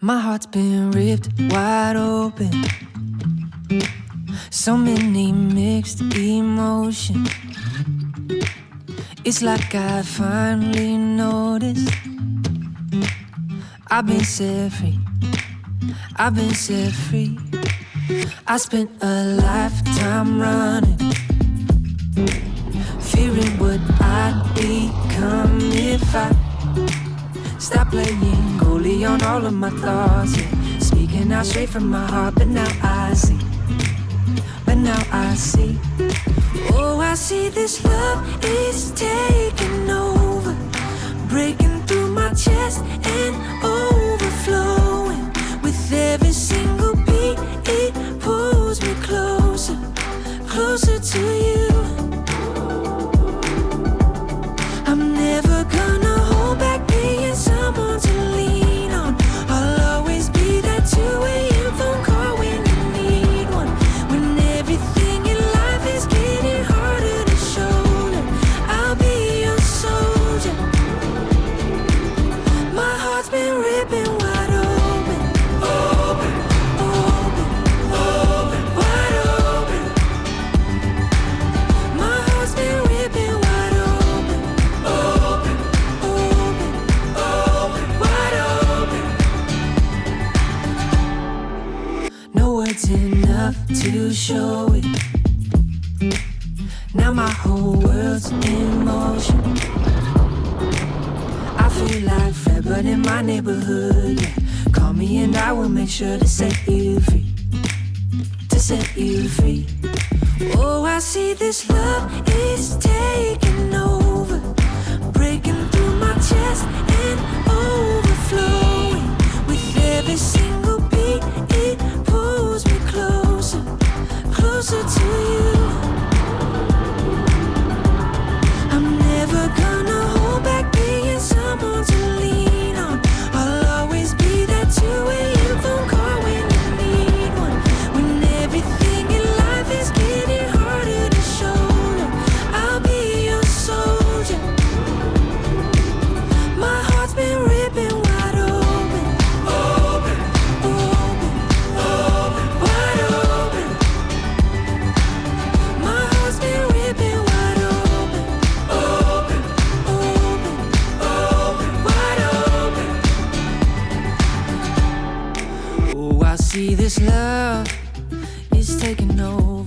My heart's been ripped wide open. So many mixed emotions. It's like I finally noticed I've been set free. I've been set free. I spent a lifetime running, fearing what I'd become if I stop playing goalie on all of my thoughts, yeah. Speaking out straight from my heart, but now I see. Oh, I see this love is taking over, breaking through my chest and overflowing. With every single beat, it pulls me closer, closer to you. I'm never gonna hold back being someone to lean on. I'll always be that 2 a.m. phone call when you need one. When everything in life is getting harder to shoulder, I'll be your soldier. My heart's been ripping wide open, open, open, open, wide open. My heart's been ripping wide open, open, open, open, wide open. No words enough to show it. Now my whole world's in motion. I feel like Fred, but in my neighborhood, yeah. Call me and I will make sure to set you free, to set you free. Oh, I see this love is taking over, breaking through my chest and overflowing. With every single beat, it pulls me closer, closer to you. I'm never gonna hold back being someone to lean on. I'll always be that 2 a.m. phone call when you need one. When everything in life is getting harder to shoulder, I'll be your soldier. My heart's been ripping wide open, open, open, open, wide open. My heart's been ripping wide open, open, open, open, wide open. Oh, I see this love is taking over.